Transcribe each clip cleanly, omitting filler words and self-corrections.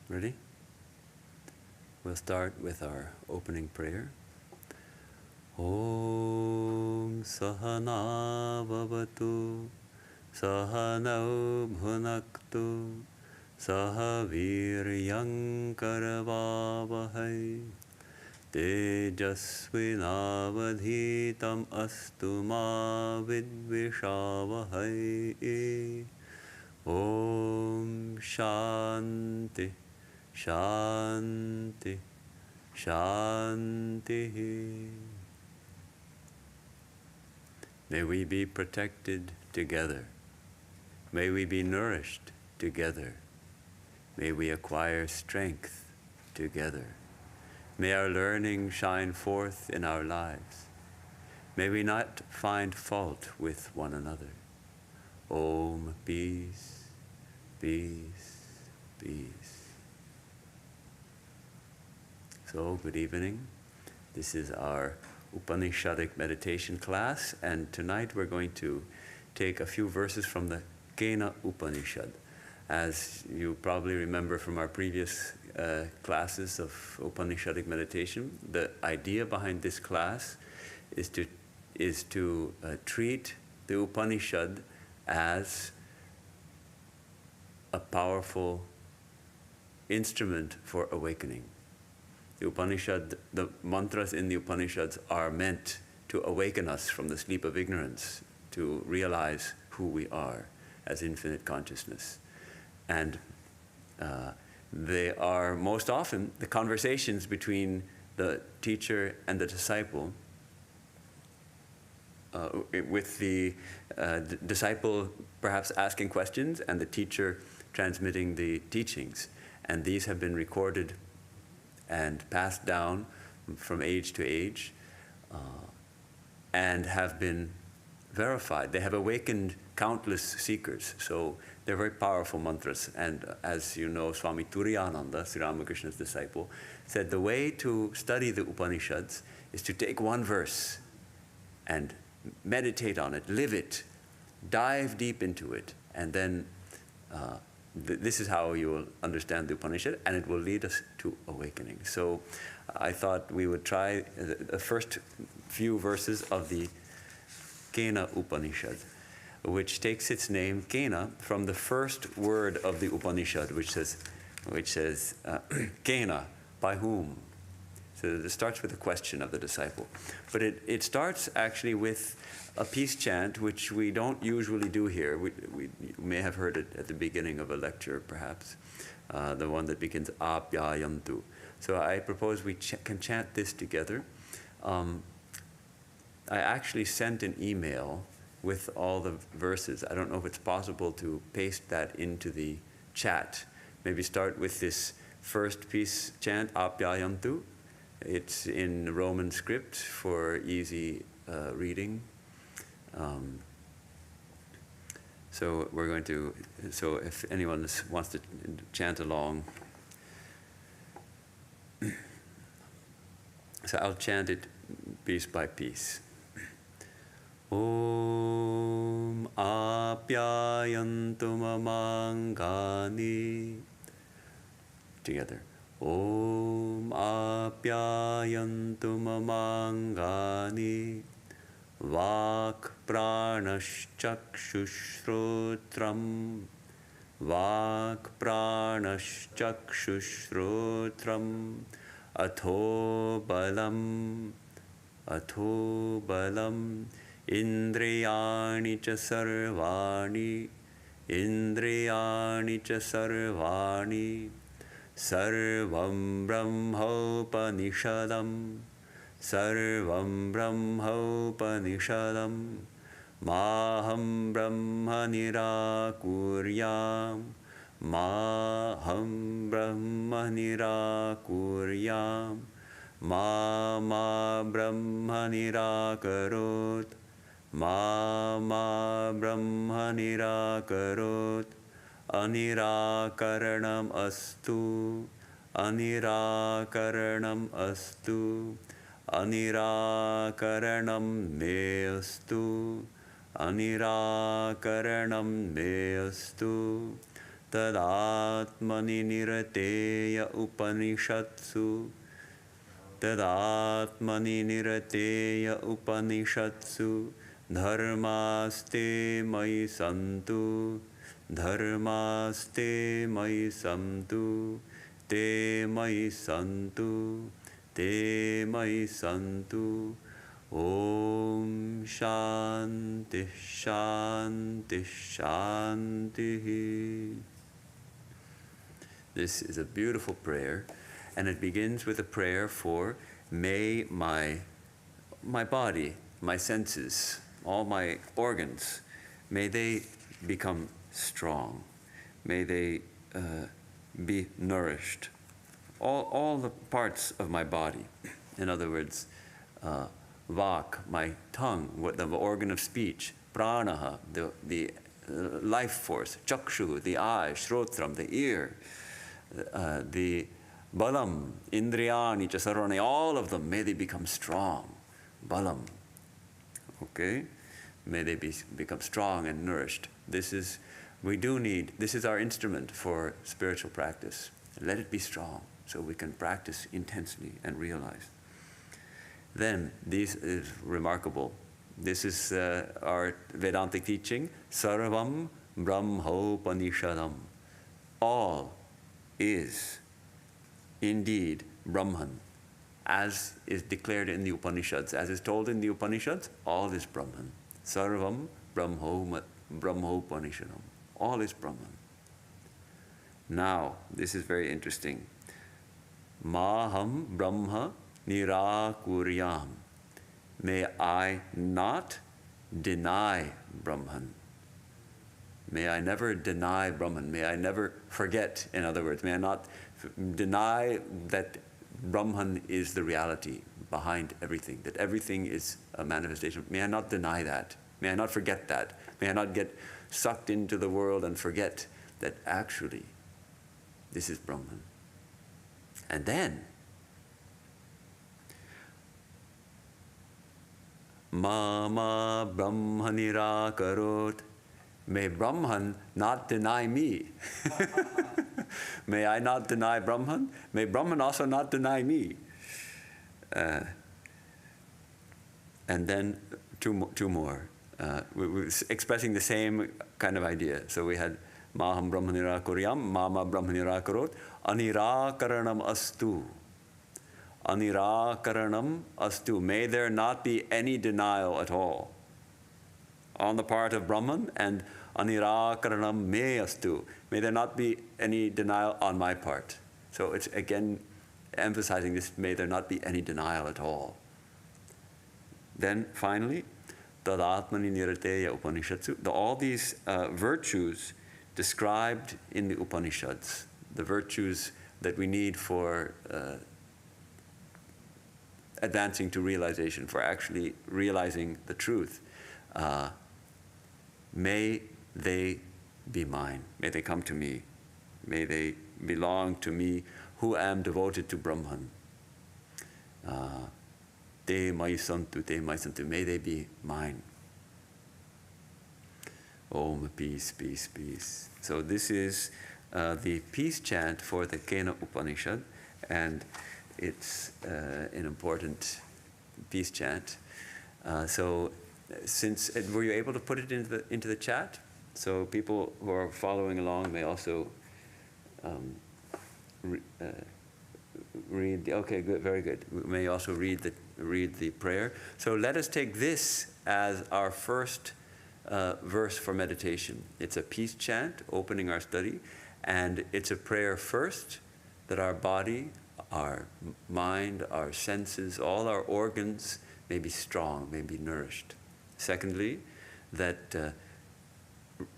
Ready? We'll start with our opening prayer. Om Sahana Bhavatu Sahanau Bhunaktu Sahaviryam Karavavahai Tejasvinavadhitam astu ma vidvishavahai. Om Śānti, Śānti, Śāntiḥ. May we be protected together. May we be nourished together. May we acquire strength together. May our learning shine forth in our lives. May we not find fault with one another. Om, peace, peace, peace. So, good evening. This is our Upanishadic meditation class, and tonight we're going to take a few verses from the Kena Upanishad. As you probably remember from our previous classes of Upanishadic meditation, the idea behind this class is to treat the Upanishad as a powerful instrument for awakening. The Upanishad, the mantras in the Upanishads are meant to awaken us from the sleep of ignorance, to realize who we are as infinite consciousness. And they are most often the conversations between the teacher and the disciple, with the disciple perhaps asking questions and the teacher transmitting the teachings. And these have been recorded and passed down from age to age, and have been verified. They have awakened countless seekers. So they're very powerful mantras. And as you know, Swami Turiyananda, Sri Ramakrishna's disciple, said the way to study the Upanishads is to take one verse and meditate on it, live it, dive deep into it, and then this is how you will understand the Upanishad, and it will lead us to awakening. So I thought we would try the first few verses of the Kena Upanishad, which takes its name, Kena, from the first word of the Upanishad, which says Kena, by whom? So it starts with a question of the disciple. But it starts actually with a peace chant, which we don't usually do here. We may have heard it at the beginning of a lecture, perhaps, the one that begins āpyāyantu. So I propose we can chant this together. I actually sent an email with all the verses. I don't know if it's possible to paste that into the chat. Maybe start with this first peace chant, āpyāyantu. It's in Roman script for easy reading. So we're going to, so if anyone wants to chant along, so I'll chant it piece by piece. Om āpyāyantu mamāṅgāni. Together. Om āpyāyantu mamāṅgāni. Vāk-prāṇaś-cakṣuḥ-śrotram. Vāk-prāṇaś-cakṣuḥ-śrotram. Atho balam. Atho balam. Indriyāṇi ca sarvāṇi. Indriyāṇi ca sarvāṇi. Sarvaṁ brahmaupaniṣadaṁ. Sarvaṁ brahmaupaniṣadaṁ. Mā'haṁ brahma nirākuryāṁ. Mā'haṁ brahma nirākuryāṁ. Brahma nirākarod. Brahma nirākarod. Anirākaraṇam astu. Anirākaraṇam astu. Anirākaraṇam me astu. Anirākaraṇam me astu. tadātmani nirate upaniṣatsu, tadātmani nirate upaniṣatsu, dharmāste mayi santu, dharmāste mayi santu, te mayi santu, te mayi santu. Om śāntiḥ, śāntiḥ, śāntiḥ. This is a beautiful prayer, and it begins with a prayer for may my body, my senses, all my organs, may they become strong. May they be nourished. All the parts of my body. In other words, vāk, my tongue, the organ of speech, prāṇaha, the life force, cakṣuḥ, the eye, śrotram, the ear, the balam, indriyāṇi, sarvāṇi, all of them, may they become strong. Balam. Okay? May they become strong and nourished. This is our instrument for spiritual practice. Let it be strong so we can practice intensely and realize. Then, this is remarkable. This is our Vedantic teaching, sarvaṁ brahmaupaniṣadaṁ. All is indeed Brahman, as is declared in the Upanishads. As is told in the Upanishads, all is Brahman. Sarvaṁ brahmaupaniṣadaṁ. All is Brahman. Now, this is very interesting. Mā'haṁ brahma nirākuryāṁ. May I not deny Brahman. May I never deny Brahman. May I never forget, in other words. May I not deny that Brahman is the reality behind everything, that everything is a manifestation. May I not deny that. May I not forget that. May I not get sucked into the world and forget that actually this is Brahman. And then, mama brahma nirākarod. May Brahman not deny me. May I not deny Brahman. May Brahman also not deny me. And then two more. We're expressing the same kind of idea. So we had mā'haṁ brahma nirākuryāṁ, mama brahma nirākarod, anirākaraṇam astu. Anirākaraṇam astu. May there not be any denial at all on the part of Brahman, and anirākaraṇam me astu. May there not be any denial on my part. So it's again emphasizing this, may there not be any denial at all. Then finally, tadātmani nirate upanishadsu. All these virtues described in the Upanishads, the virtues that we need for advancing to realization, for actually realizing the truth. May they be mine. May they come to me. May they belong to me, who am devoted to Brahman. Te mayi santu, te mayi santu. May they be mine. Om, peace, peace, peace. So this is the peace chant for the Kena Upanishad, and it's an important peace chant. So, were you able to put it into the chat? So people who are following along may also read. Okay, good, very good. We may also read the prayer. So let us take this as our first verse for meditation. It's a peace chant opening our study, and it's a prayer first that our body, our mind, our senses, all our organs may be strong, may be nourished. Secondly, that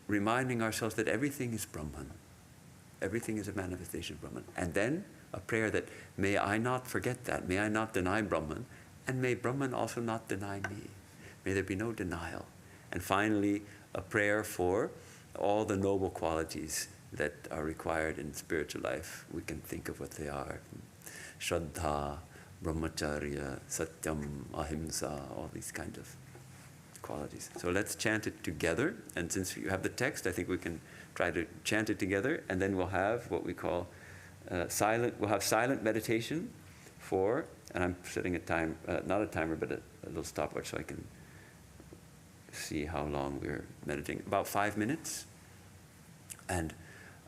reminding ourselves that everything is Brahman. Everything is a manifestation of Brahman. And then a prayer that may I not forget that, may I not deny Brahman, and may Brahman also not deny me. May there be no denial. And finally, a prayer for all the noble qualities that are required in spiritual life. We can think of what they are. Shraddha, brahmacharya, satyam, ahimsa, all these kind of qualities. So let's chant it together. And since you have the text, I think we can try to chant it together, and then we'll have what we call silent meditation and I'm setting a time, not a timer, but a little stopwatch so I can see how long we're meditating. About 5 minutes. And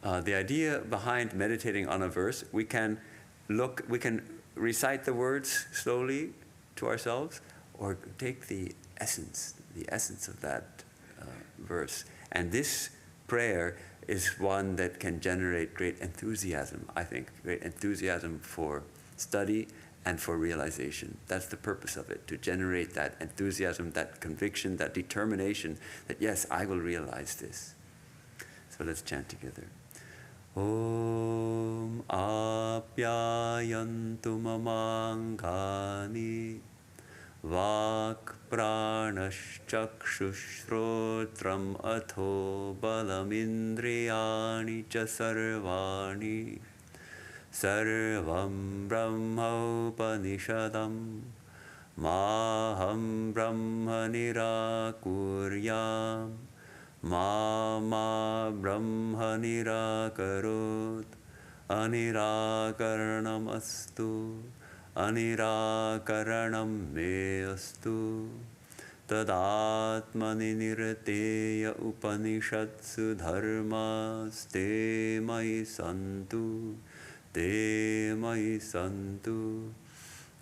the idea behind meditating on a verse, we can recite the words slowly to ourselves, or take the essence of that verse. And this prayer is one that can generate great enthusiasm, I think, great enthusiasm for study and for realization. That's the purpose of it, to generate that enthusiasm, that conviction, that determination that, yes, I will realize this. So let's chant together. Om āpyāyantu mamāṅgāni vāk-prāṇaś-cakṣuḥ-śrotram atho balam indriyāṇi ca sarvāṇi sarvaṁ brahmaupaniṣadaṁ mā'haṁ brahma nirākuryāṁ brahma nirākarod anirākaraṇam astu anirākaraṇam me astu tadātmani nirate upanishadsu dharmāste mayi santu te mayi santu.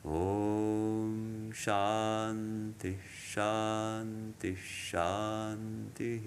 Om śāntiḥ śāntiḥ śāntiḥ.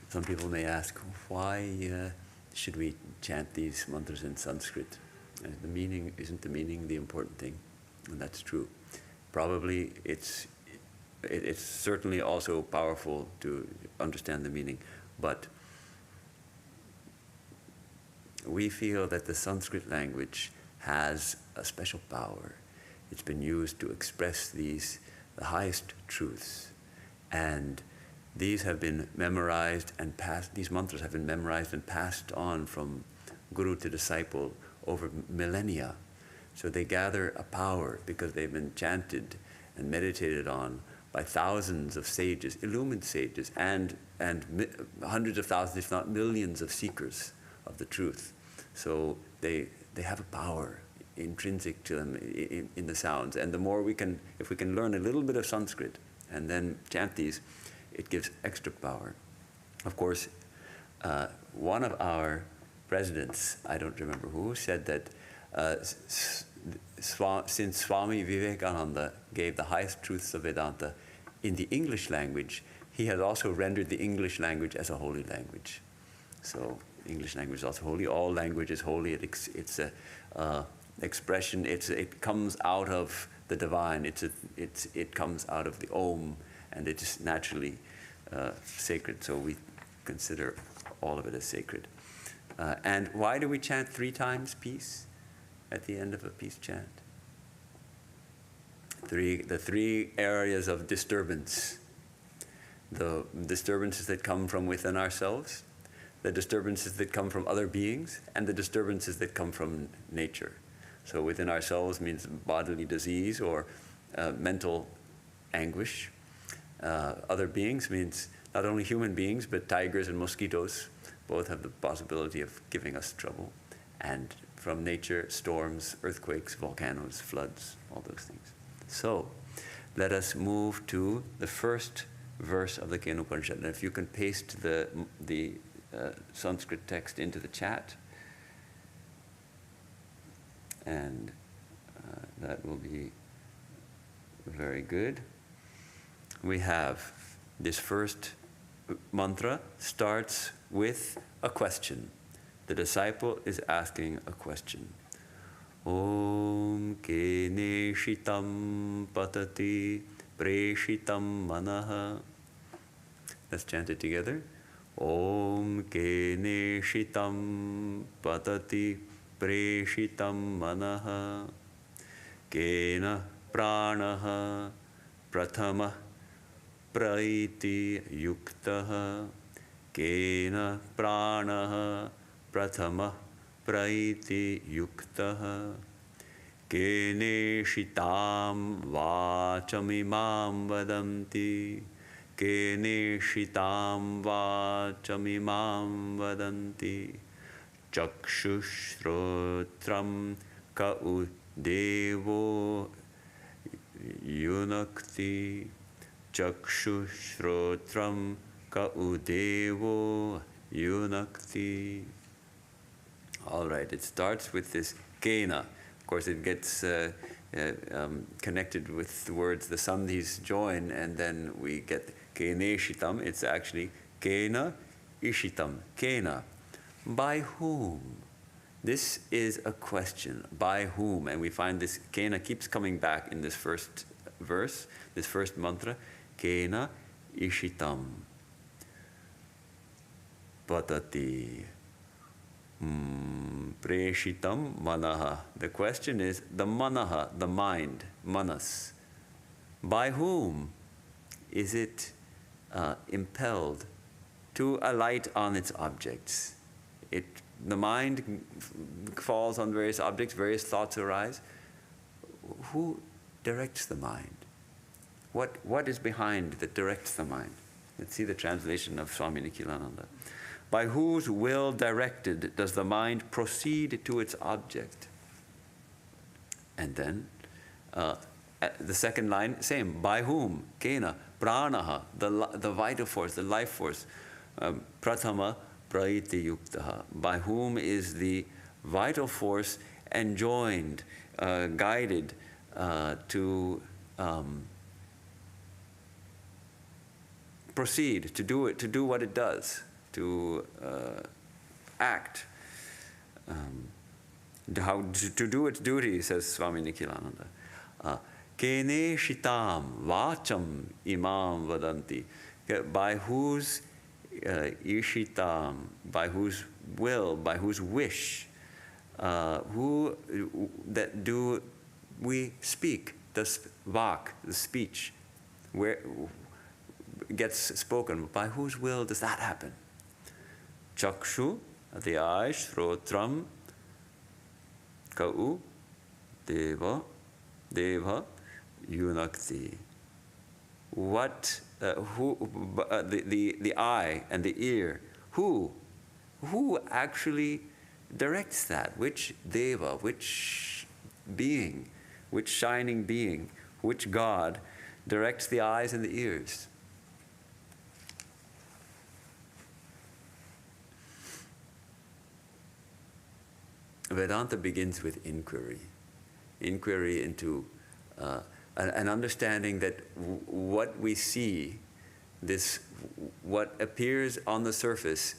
some people may ask, why should we chant these mantras in Sanskrit? Isn't the meaning the important thing? And that's true. Probably it's certainly also powerful to understand the meaning, but we feel that the Sanskrit language has a special power. It's been used to express the highest truths, and these have been memorized and passed. These mantras have been memorized and passed on from guru to disciple over millennia. So they gather a power because they've been chanted and meditated on by thousands of sages, illumined sages, and hundreds of thousands, if not millions, of seekers of the truth. So they have a power intrinsic to them in the sounds. And the more if we can learn a little bit of Sanskrit and then chant these, it gives extra power. Of course, one of our presidents, I don't remember who, said that since Swami Vivekananda gave the highest truths of Vedanta in the English language, he has also rendered the English language as a holy language. So English language is also holy. All language is holy. It's a expression. It comes out of the divine. It comes out of the Om, and it is naturally sacred. So we consider all of it as sacred. And why do we chant 3 times peace at the end of a peace chant? The 3 areas of disturbance. The disturbances that come from within ourselves, the disturbances that come from other beings, and the disturbances that come from nature. So within ourselves means bodily disease or mental anguish. Other beings means not only human beings, but tigers and mosquitoes both have the possibility of giving us trouble. And from nature, storms, earthquakes, volcanoes, floods, all those things. So let us move to the first verse of the Kena Upanishad. And if you can paste the Sanskrit text into the chat, and that will be very good. We have this first mantra starts with a question. The disciple is asking a question. Om keneshitam patati preshitam manaha. Let's chant it together. Om keneshitam patati preshitam manaha. Kena prāṇaḥ prathama praiti yuktaha. Kena prāṇaḥ prathama praiti yuktaha. Keneshitam vācamimam vadanti. Keneshitam vācamimam vadanti. Chakṣuṣ-śrotram ka-udevo yunakti. Chakṣuṣ-śrotram ka-udevo yunakti. All right, it starts with this kena. Of course, it gets connected with the words, the sandhis join, and then we get keneshitam. It's actually kena ishitam. Kena. By whom? This is a question. By whom? And we find this kena keeps coming back in this first verse, this first mantra. Kena ishitam patati preshitam manaha. The question is the manaha, the mind, manas. By whom is it impelled to alight on its objects? The mind falls on various objects, various thoughts arise. Who directs the mind? What is behind that directs the mind? Let's see the translation of Swami Nikhilananda. By whose will directed does the mind proceed to its object? And then the second line, same. By whom? Kena, prāṇaḥ, the vital force, the life force. Prathama praiti yuktaha. By whom is the vital force enjoined, guided to proceed, to do what it does. to act, how to do its duty, says Swami Nikhilananda. Kene shitam vācam imam vadanti. By whose ishitam, by whose will, by whose wish, who that do we speak, the vāk, the speech, where gets spoken, by whose will does that happen? Chakṣu, the eye, śrotram, kau, deva, yunakti. What, the eye and the ear, who actually directs that? Which deva, which being, which shining being, which God directs the eyes and the ears? Vedanta begins with inquiry into an understanding that what we see, what appears on the surface,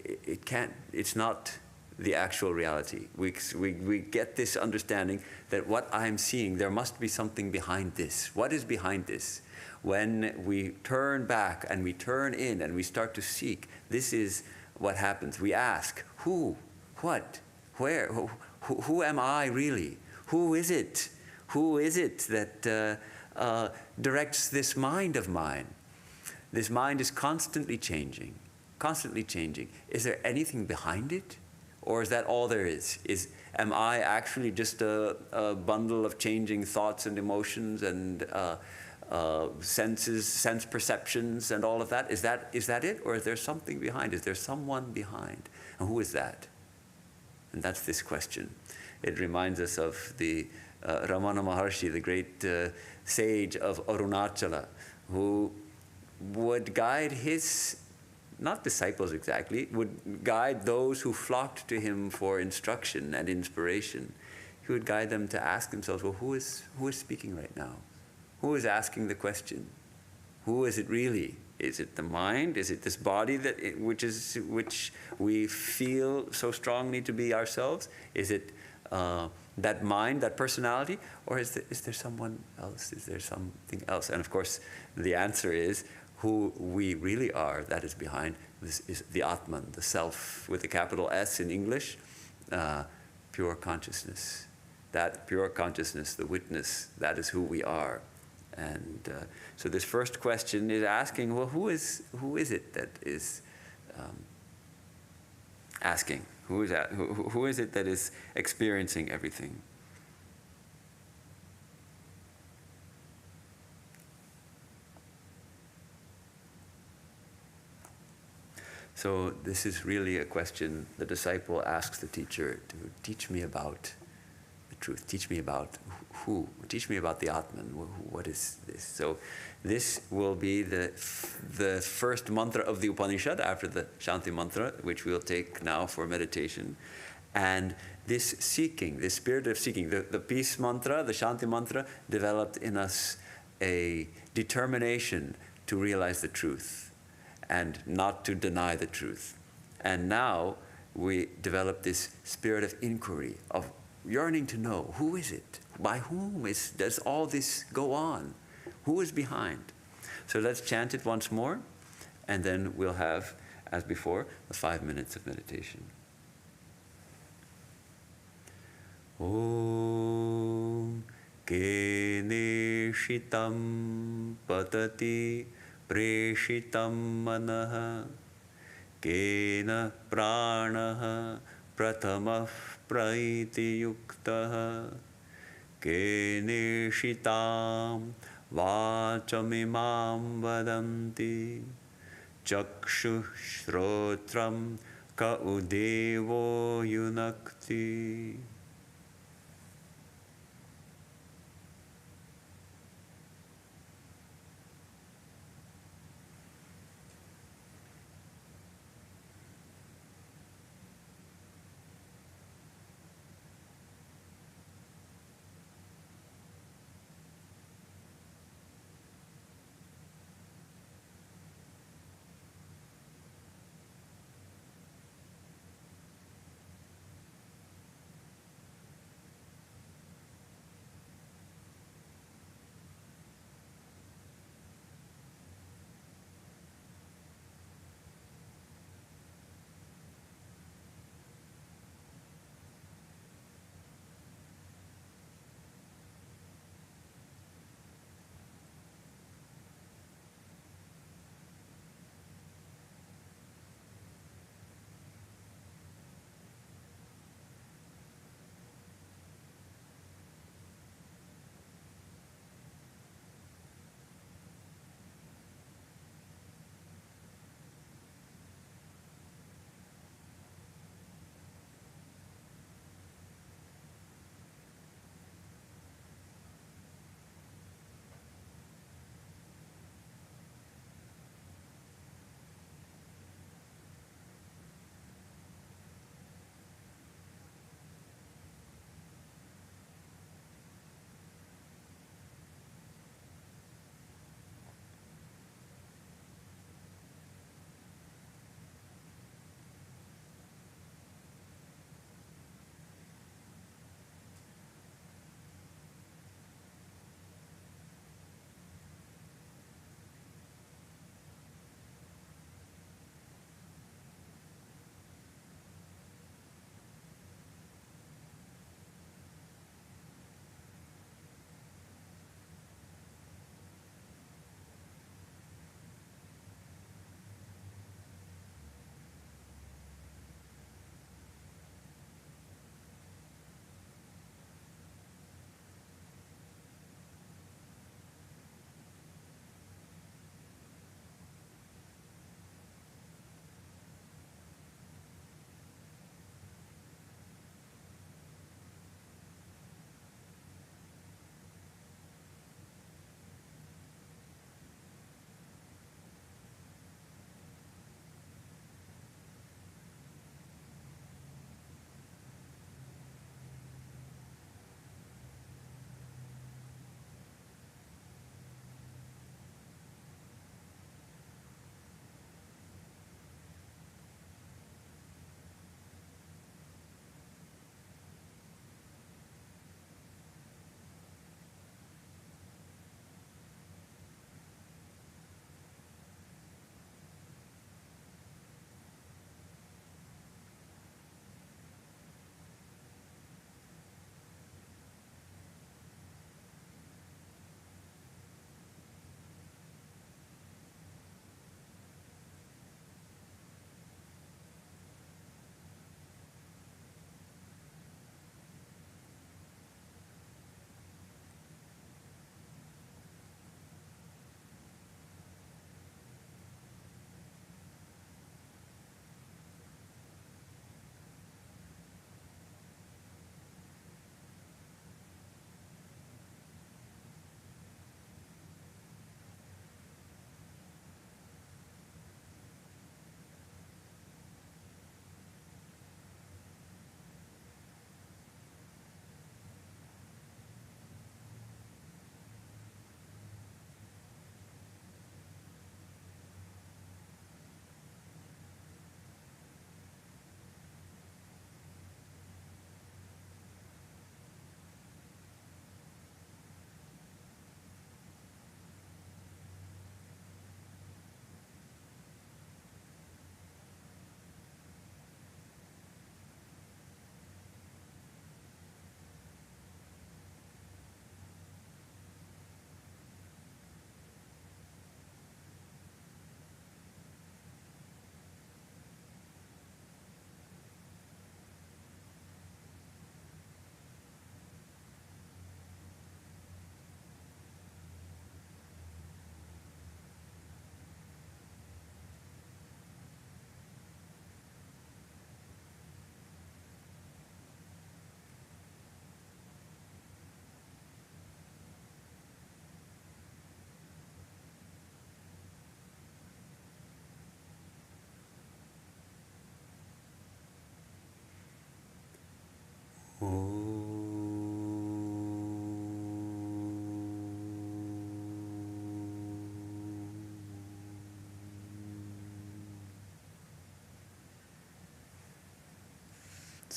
it's not the actual reality. We get this understanding that what I'm seeing, there must be something behind this. What is behind this? When we turn back and we turn in and we start to seek, this is what happens. We ask, who, what, where, who am I really? Who is it? Who is it that directs this mind of mine? This mind is constantly changing, constantly changing. Is there anything behind it? Or is that all there is? Am I actually just a bundle of changing thoughts and emotions and sense perceptions and all of that? Is that it? Or is there something behind? Is there someone behind? And who is that? And that's this question. It reminds us of the Ramana Maharshi, the great sage of Arunachala, who would guide his, not disciples exactly, would guide those who flocked to him for instruction and inspiration. He would guide them to ask themselves, well, who is speaking right now? Who is asking the question? Who is it really? Is it the mind? Is it this body which we feel so strongly to be ourselves? Is it that mind, that personality? Or is there someone else? Is there something else? And of course, the answer is who we really are, that is behind. This is the Atman, the self, with a capital S in English, pure consciousness. That pure consciousness, the witness, that is who we are. And so this first question is asking, well, who is it that is asking? Who is it that is experiencing everything? So this is really a question the disciple asks the teacher to teach me about the truth, teach me about who, teach me about the Atman, what is this? So this will be the first mantra of the Upanishad after the Śānti Mantra, which we'll take now for meditation. And this seeking, this spirit of seeking, the peace mantra, the Śānti Mantra, developed in us a determination to realize the truth and not to deny the truth. And now we develop this spirit of inquiry, of yearning to know, who is it? By whom does all this go on? Who is behind? So let's chant it once more, and then we'll have, as before, the 5 minutes of meditation. Om Kene Shitam Patati Preshitam Manaha Kena Upanishad Pratamah Praiti Yuktaha Kene Shitam Vācamimam Vadanti Chakṣuṣaś-śrotram Ka-udevo Yunakti.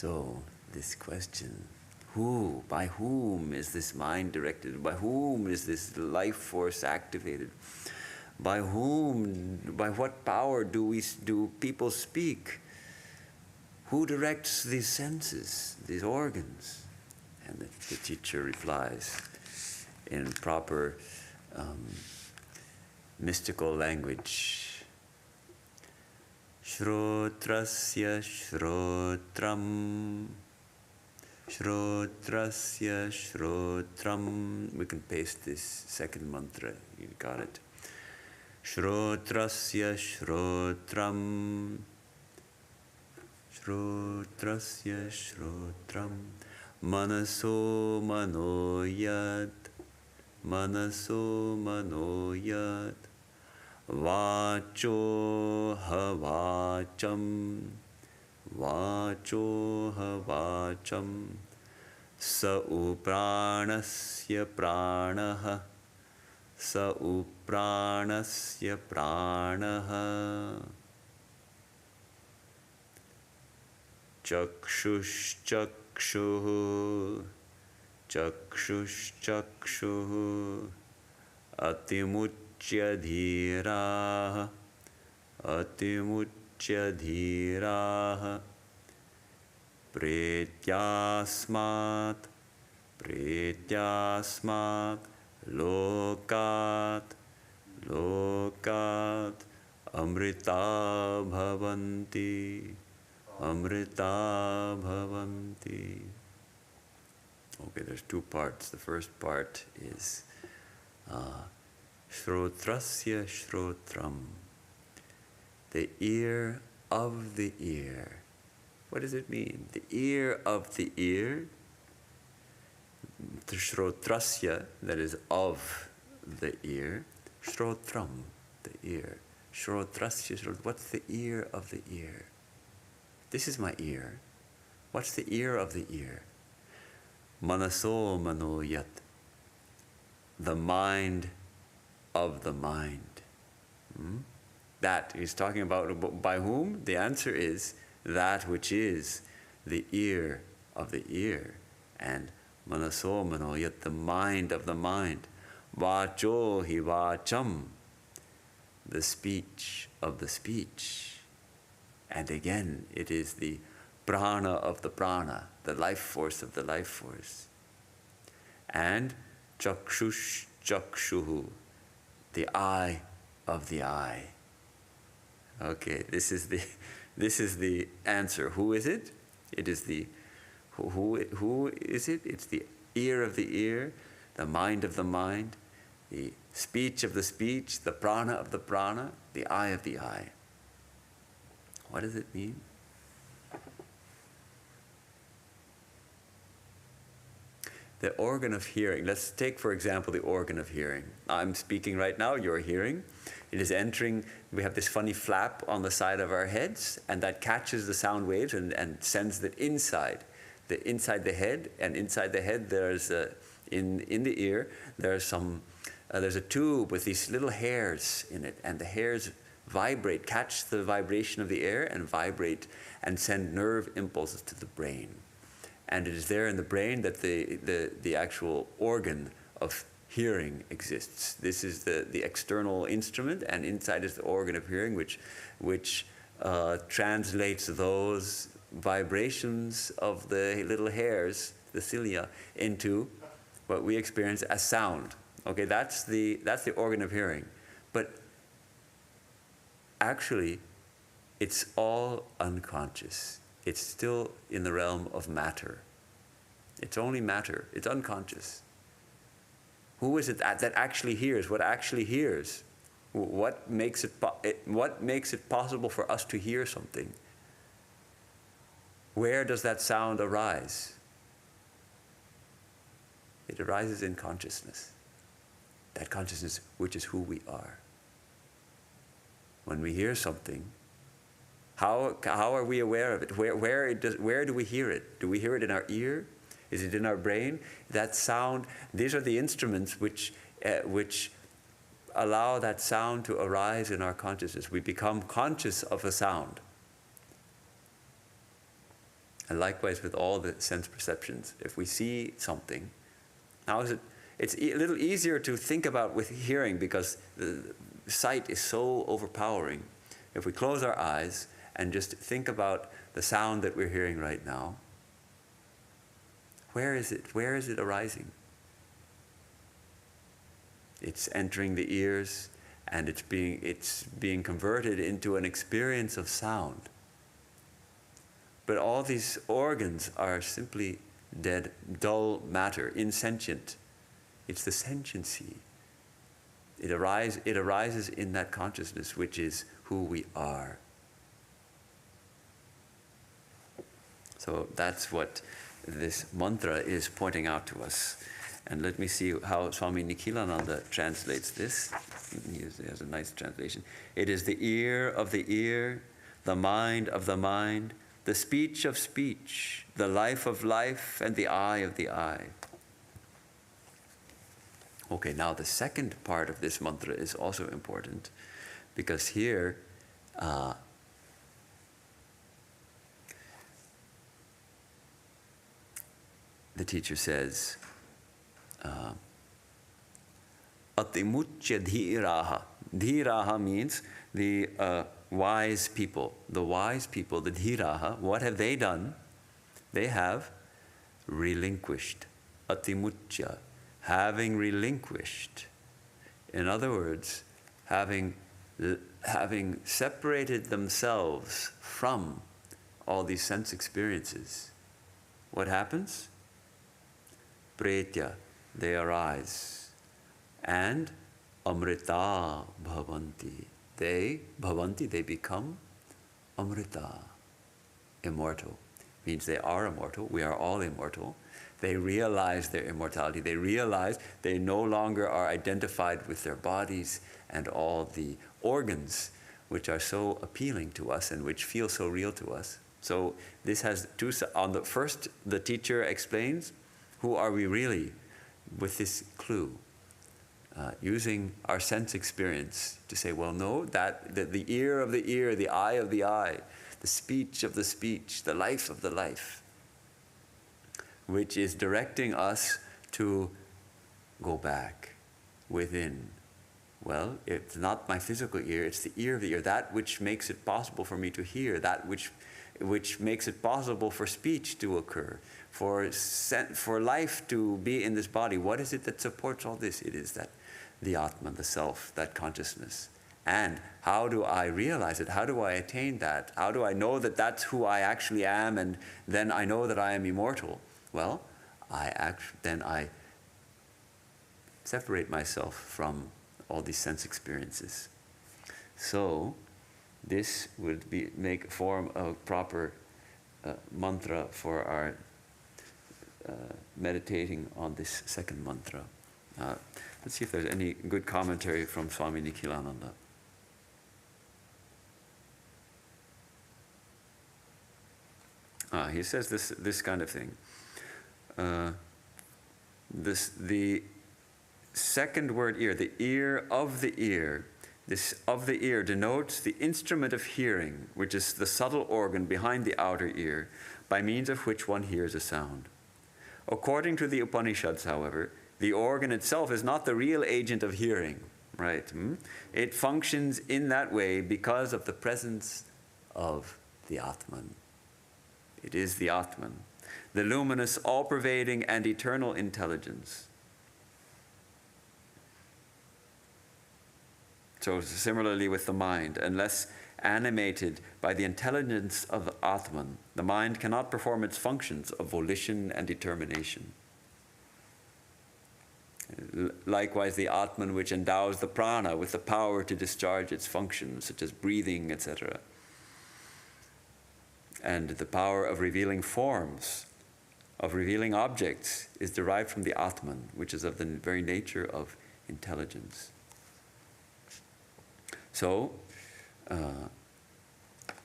So, this question, by whom is this mind directed? By whom is this life force activated? By what power do people speak? Who directs these senses, these organs? And the teacher replies in proper mystical language. Śrotrasya śrotram, śrotrasya śrotram. We can paste this second mantra, you got it. Śrotrasya śrotram, śrotrasya śrotram, manaso manoyat, manaso manoyat. Vacho havacham, vacho havacham, sa upranasya pranaha, sa upranasya pranaha. Cakṣuṣaś-cakṣuḥ, cakṣuṣaś-cakṣur-atimucya. Dhīrāha, atimucya dhīrāha, pretyasmāt, pretyasmāt, lokāt, lokāt, amrita bhavanti, amrita bhavanti. Okay, there's two parts. The first part is Śrotrasya śrotram, the ear of the ear. What does it mean? The ear of the ear. The śrotrasya, that is of the ear. Śrotram, the ear. Śrotrasya śrotram, what's the ear of the ear? This is my ear. What's the ear of the ear? Manaso manoyat, the mind of the mind. That he's talking about by whom? The answer is that which is the ear of the ear. And manaso manoyat, the mind of the mind. Vacho hi vācam, the speech of the speech. And again, it is the prana of the prana, the life force of the life force. And cakṣuṣaś-cakṣuḥ, the eye of the eye. Okay, this is the answer. Who is it? It is the who is it? It's the ear of the ear, the mind of the mind, the speech of the speech, the prana of the prana, the eye of the eye. What does it mean? The organ of hearing. Let's take, for example, the organ of hearing. I'm speaking right now, you're hearing. It is entering, we have this funny flap on the side of our heads, and that catches the sound waves and sends it inside the head. And inside the head, there's, in the ear, there's a tube with these little hairs in it, and the hairs vibrate, catch the vibration of the air and vibrate and send nerve impulses to the brain. And it is there in the brain that the actual organ of hearing exists. This is the external instrument, and inside is the organ of hearing, which translates those vibrations of the little hairs, the cilia, into what we experience as sound. Okay, that's the organ of hearing. But actually, it's all unconscious. It's still in the realm of matter. It's only matter. It's unconscious. Who is it that actually hears? What actually hears? What makes it possible for us to hear something? Where does that sound arise? It arises in consciousness. That consciousness, which is who we are. When we hear something, how are we aware of it? Where do we hear it? Do we hear it in our ear? Is it in our brain? That sound, these are the instruments which allow that sound to arise in our consciousness. We become conscious of a sound. And likewise with all the sense perceptions. If we see something, how is it? It's a little easier to think about with hearing because the sight is so overpowering. If we close our eyes and just think about the sound that we're hearing right now, where is it? Where is it arising? It's entering the ears and it's being converted into an experience of sound. But all these organs are simply dead, dull matter, insentient. It's the sentiency. It arises in that consciousness, which is who we are. So that's what this mantra is pointing out to us. And let me see how Swami Nikhilananda translates this. He has a nice translation. It is the ear of the ear, the mind of the mind, the speech of speech, the life of life, and the eye of the eye. Okay, now the second part of this mantra is also important, because here the teacher says, atimucya dhiraha. Dhiraha means the wise people. The wise people, the dhiraha, what have they done? They have relinquished. Atimucya, having relinquished. In other words, having separated themselves from all these sense experiences. What happens? Pretya, they arise. And amrita bhavanti. They become amrita, immortal. Means they are immortal. We are all immortal. They realize their immortality. They realize they no longer are identified with their bodies and all the organs which are so appealing to us and which feel so real to us. So this has two sides. On the first, the teacher explains, who are we really, with this clue. Using our sense experience to say, well, no, the ear of the ear, the eye of the eye, the speech of the speech, the life of the life, which is directing us to go back within. Well, it's not my physical ear, it's the ear of the ear, that which makes it possible for me to hear, that which makes it possible for speech to occur, for life to be in this body. What is it that supports all this? It is that the Atman, the self, that consciousness. And how do I realize it? How do I attain that? How do I know that that's who I actually am, and then I know that I am immortal? Well, then I separate myself from all these sense experiences. So this would form a proper mantra for our meditating on this second mantra. Let's see if there's any good commentary from Swami Nikhilananda. He says this kind of thing. The second word ear, the ear of the ear, this of the ear denotes the instrument of hearing, which is the subtle organ behind the outer ear, by means of which one hears a sound. According to the Upanishads, however, the organ itself is not the real agent of hearing, right? It functions in that way because of the presence of the Atman. It is the Atman, the luminous, all-pervading and eternal intelligence. So similarly with the mind, unless animated by the intelligence of the Atman, the mind cannot perform its functions of volition and determination. Likewise, the Atman which endows the prana with the power to discharge its functions, such as breathing, etc., and the power of revealing forms, of revealing objects, is derived from the Atman, which is of the very nature of intelligence. So,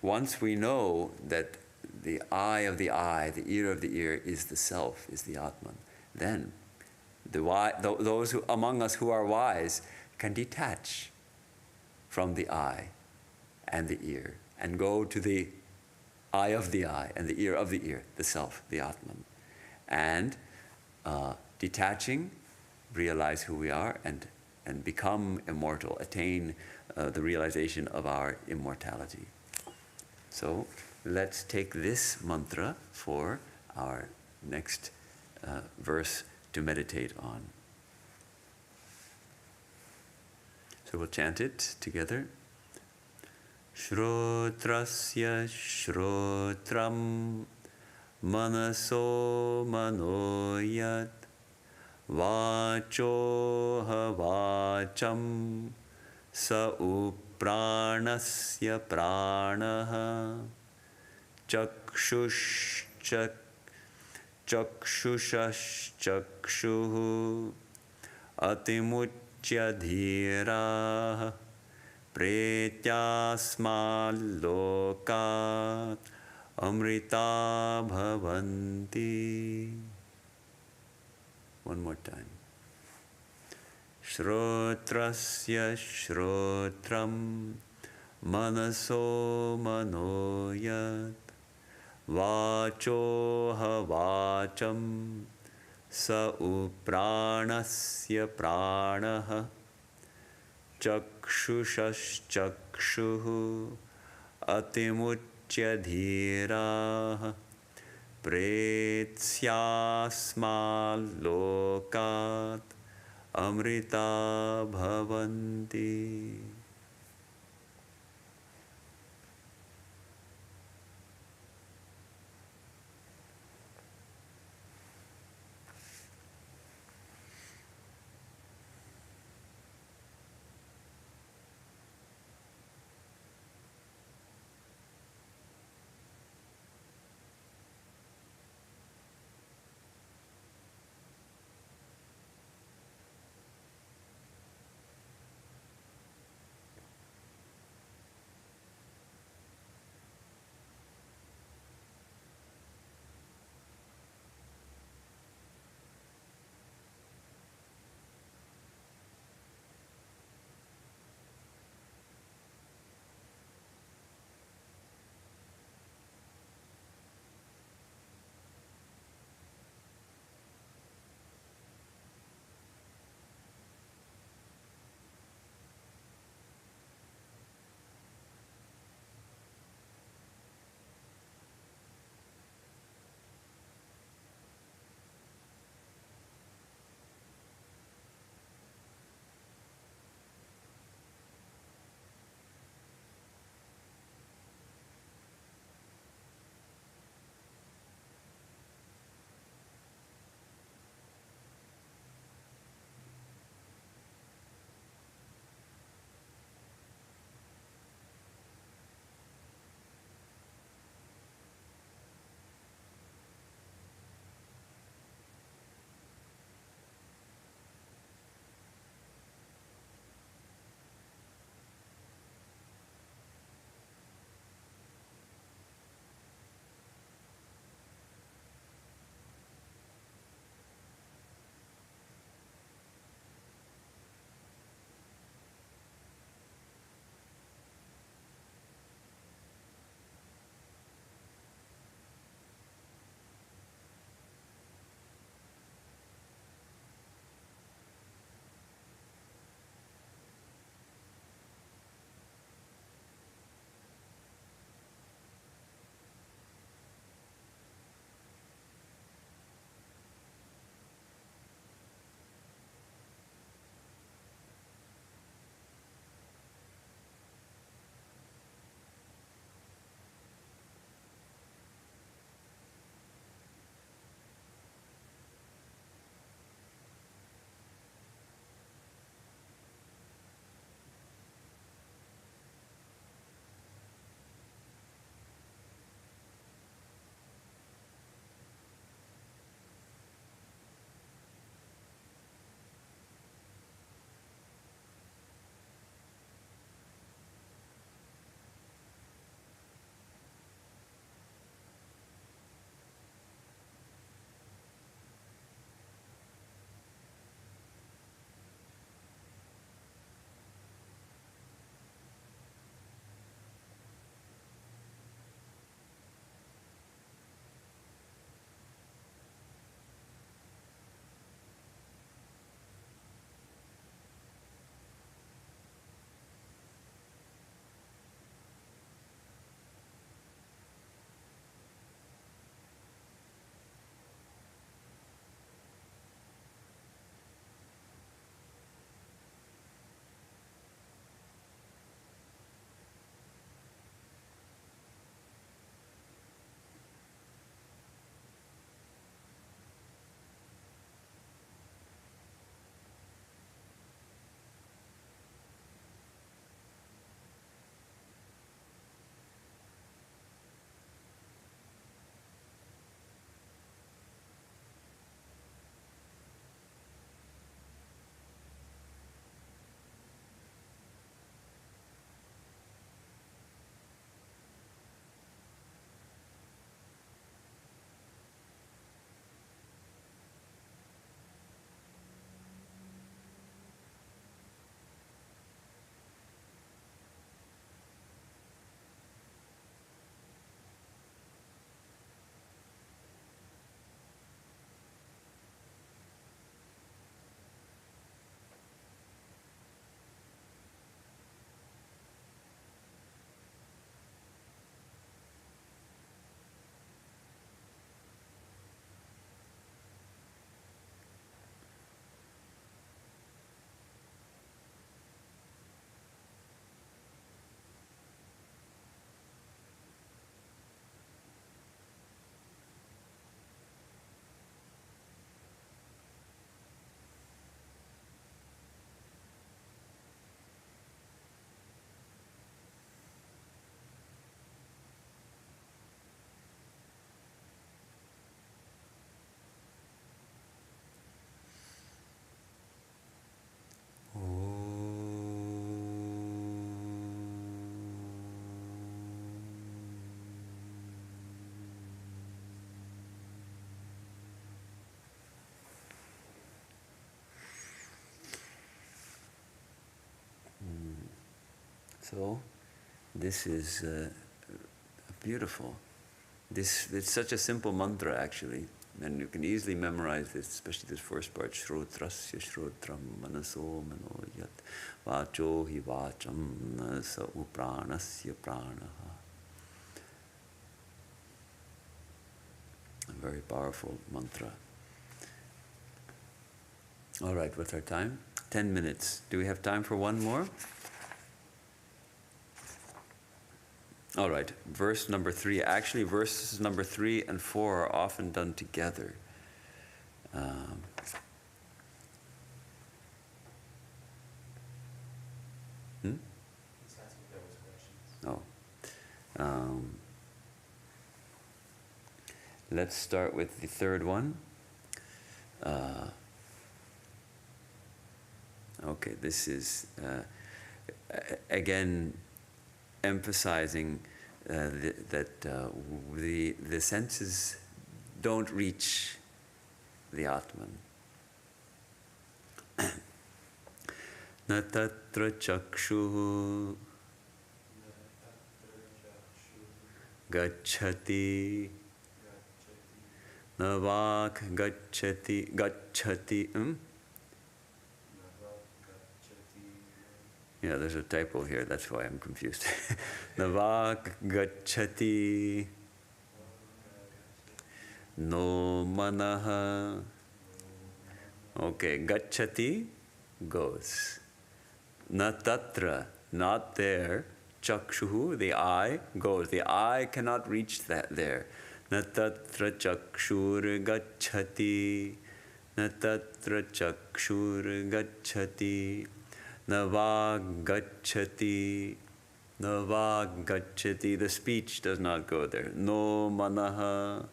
once we know that the eye of the eye, the ear of the ear is the self, is the Atman, then those among us who are wise can detach from the eye and the ear and go to the eye of the eye, and the ear of the ear, the self, the Atman. And detaching, realize who we are, and become immortal, attain the realization of our immortality. So let's take this mantra for our next verse to meditate on. So we'll chant it together. Śrotrasya śrotram manaso manoyat vachoha vācam sa uprāṇasya prāṇah cakṣuṣaś-cakṣur-atimucya dhīrāh pretyasmālokat amrita bhavanti. One more time. Śrotrasya śrotram manaso manoyat vachoha vācam sa uprāṇasya prāṇah cakṣuṣaś-cakṣur-atimucya dhīrāh pretyasmālokat amrita bhavanti. So, this is beautiful. It's such a simple mantra, actually. And you can easily memorize this, especially this first part. Śrotrasya śrotram manaso mano yat vacho hi vācam sa uprāṇasya prāṇaha. A very powerful mantra. All right, what's our time? 10 minutes. Do we have time for one more? All right, verse number 3. Actually, verses number 3 and 4 are often done together. Let's start with the third one. Okay, this is again emphasizing that the senses don't reach the Atman. Na tatra cakṣuḥ gacchati na vāk-gacchati. Yeah, there's a typo here, that's why I'm confused. Na vāk-gacchati no manaha. Okay, gacchati, goes. Na tatra, not there. Cakṣuḥ, the eye, goes. The eye cannot reach that there. Na tatra cakṣur-gacchati. Na tatra cakṣur-gacchati. Na vāk-gacchati. Na vāk-gacchati. The speech does not go there. No manaha.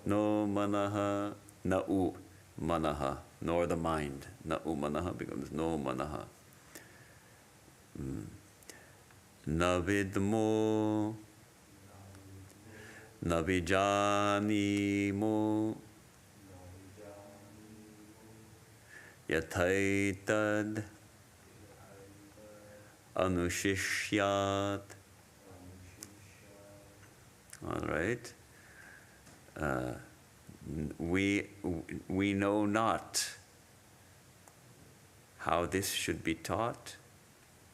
No manaha. Na u manaha. Nor the mind. Na u manaha becomes no manaha. Na vidmo. Na vijanimo. Yathaitad. Anushishyat. All right. We know not how this should be taught.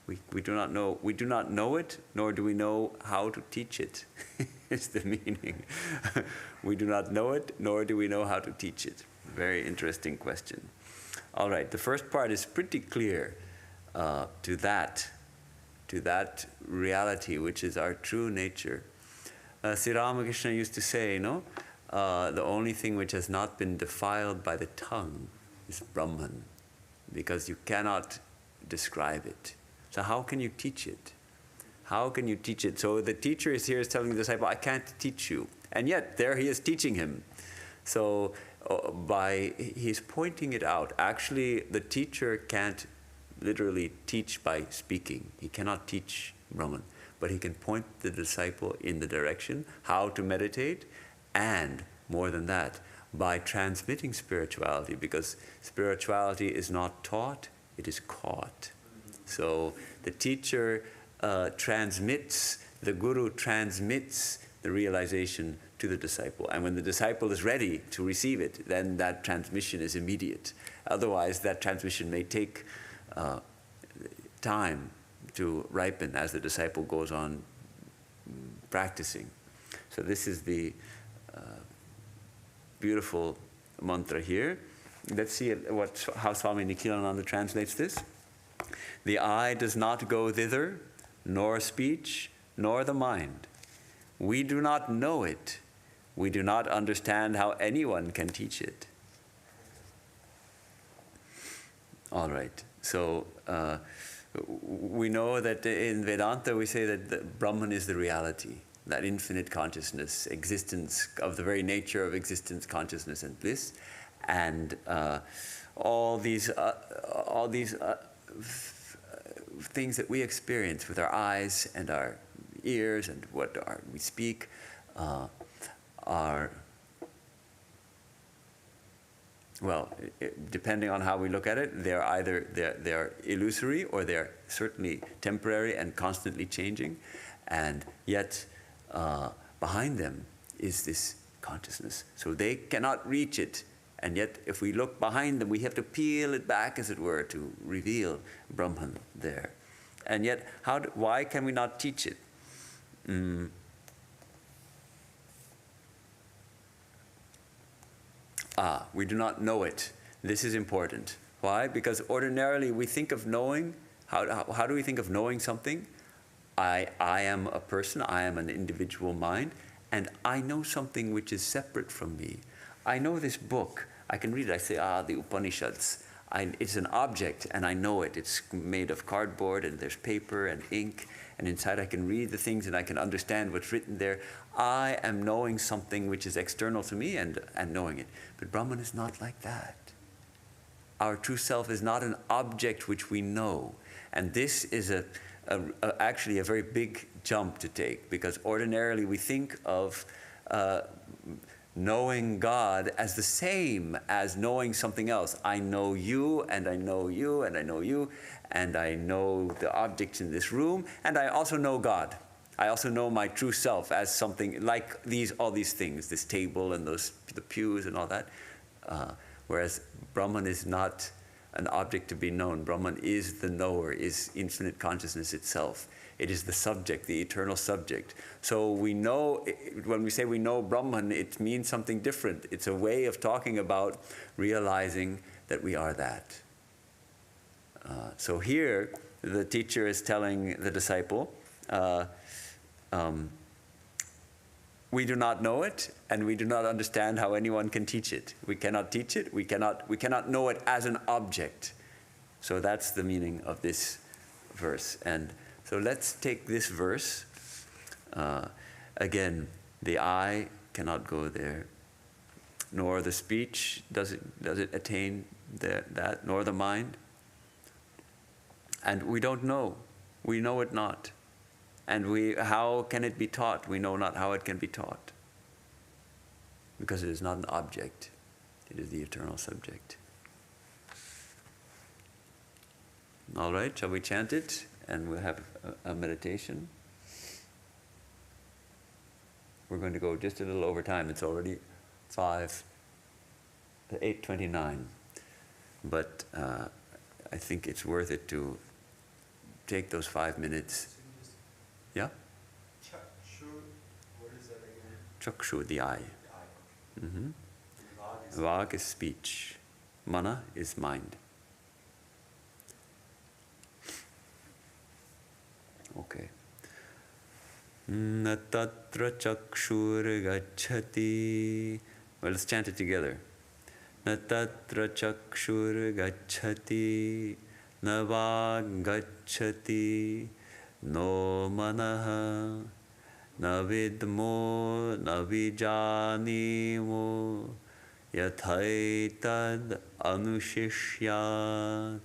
We do not know. We do not know it, nor do we know how to teach it. Is the meaning. We do not know it, nor do we know how to teach it. Very interesting question. All right. The first part is pretty clear to that reality, which is our true nature. Sri Ramakrishna used to say, the only thing which has not been defiled by the tongue is Brahman, because you cannot describe it. So how can you teach it? How can you teach it? So the teacher is telling the disciple, I can't teach you. And yet there he is teaching him. So he's pointing it out. Actually, the teacher can't literally teach by speaking. He cannot teach Brahman, but he can point the disciple in the direction how to meditate, and more than that, by transmitting spirituality, because spirituality is not taught, it is caught. So the teacher transmits, the guru transmits the realization to the disciple. And when the disciple is ready to receive it, then that transmission is immediate. Otherwise, that transmission may take time to ripen as the disciple goes on practicing. So this is the beautiful mantra here. Let's see how Swami Nikhilananda translates this. The eye does not go thither, nor speech, nor the mind. We do not know it. We do not understand how anyone can teach it. All right. So we know that in Vedanta we say that the Brahman is the reality, that infinite consciousness, existence of the very nature of existence, consciousness, and bliss, and all these things that we experience with our eyes and our ears and what we speak are well, depending on how we look at it, they're either they're illusory or they're certainly temporary and constantly changing, and yet behind them is this consciousness. So they cannot reach it, and yet if we look behind them, we have to peel it back, as it were, to reveal Brahman there. And yet, why can we not teach it? We do not know it. This is important. Why? Because ordinarily we think of knowing, how do we think of knowing something? I am a person, I am an individual mind, and I know something which is separate from me. I know this book, I can read it, I say, the Upanishads. It's an object, and I know it. It's made of cardboard, and there's paper and ink, and inside I can read the things, and I can understand what's written there. I am knowing something which is external to me and knowing it. But Brahman is not like that. Our true self is not an object which we know. And this is actually a very big jump to take, because ordinarily we think of knowing God as the same as knowing something else. I know you, and I know you, and I know you, and I know the objects in this room, and I also know God. I also know my true self as something like all these things, this table and the pews and all that. Whereas Brahman is not an object to be known. Brahman is the knower, is infinite consciousness itself. It is the subject, the eternal subject. So we know, when we say we know Brahman, it means something different. It's a way of talking about realizing that we are that. So here, the teacher is telling the disciple, we do not know it, and we do not understand how anyone can teach it. We cannot teach it. We cannot know it as an object. So that's the meaning of this verse. And so let's take this verse. Again, the eye cannot go there, nor the speech does it attain that, nor the mind. And we don't know. We know it not. And how can it be taught? We know not how it can be taught. Because it is not an object. It is the eternal subject. All right, shall we chant it? And we'll have a meditation. We're going to go just a little over time. It's already 8:29. But I think it's worth it to take those 5 minutes. Yeah? Cakṣur, what is that again? Cakṣur, the eye. The eye. Mm-hmm. Vāg Vāk is speech. Mana is mind. Okay. Na tatra cakṣur-gacchati. Well, let's chant it together. Na tatra cakṣur-gacchati, na vāk-gacchati, no manaha, na vidmo, na vijanimo, yathaitad anushishyat.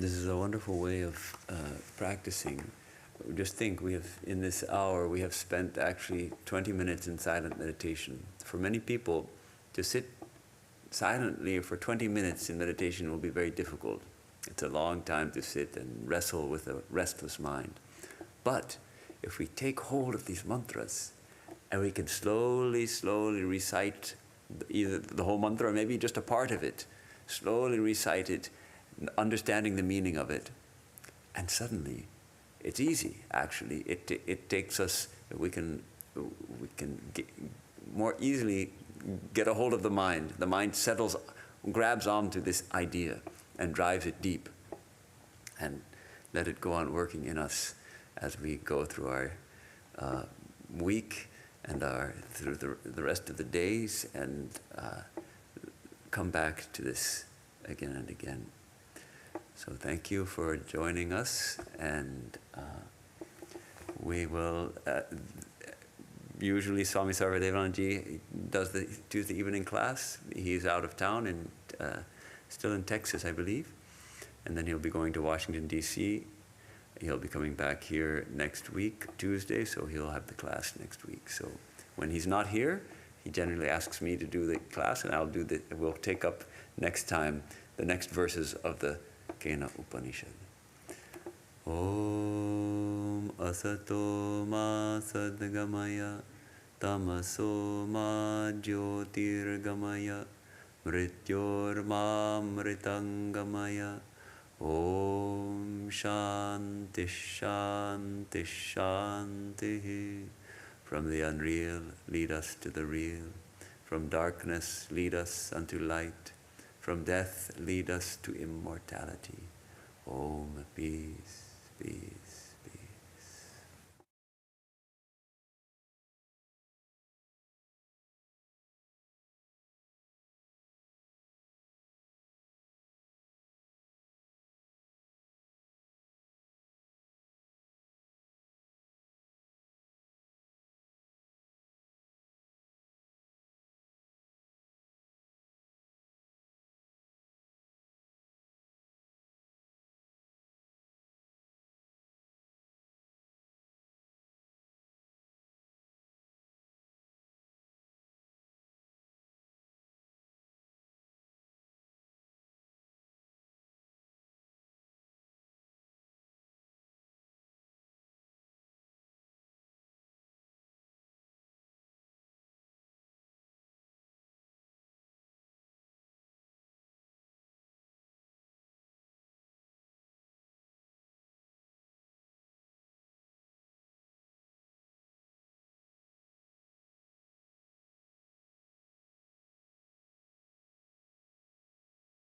This is a wonderful way of practicing. Just think, in this hour, we have spent actually 20 minutes in silent meditation. For many people, to sit silently for 20 minutes in meditation will be very difficult. It's a long time to sit and wrestle with a restless mind. But if we take hold of these mantras, and we can slowly, slowly recite either the whole mantra or maybe just a part of it, slowly recite it, understanding the meaning of it, and suddenly, it's easy, actually. It takes us, we can more easily get a hold of the mind. The mind settles, grabs onto this idea and drives it deep, and let it go on working in us as we go through our week and through the rest of the days, and come back to this again and again. So thank you for joining us, and we will, usually Swami Sarvadevanji does the Tuesday evening class. He's out of town and still in Texas, I believe. And then he'll be going to Washington, D.C. He'll be coming back here next week, Tuesday, so he'll have the class next week. So when he's not here, he generally asks me to do the class, and we'll take up next time the next verses of the Kena Upanishad. Om asato ma sadgamaya tamaso ma jyotirgamaya mrityor ma mritangamaya. Om Śāntiḥ Śāntiḥ Śāntiḥ. From the unreal, lead us to the real. From darkness, lead us unto light. From death, lead us to immortality. Om, peace, peace.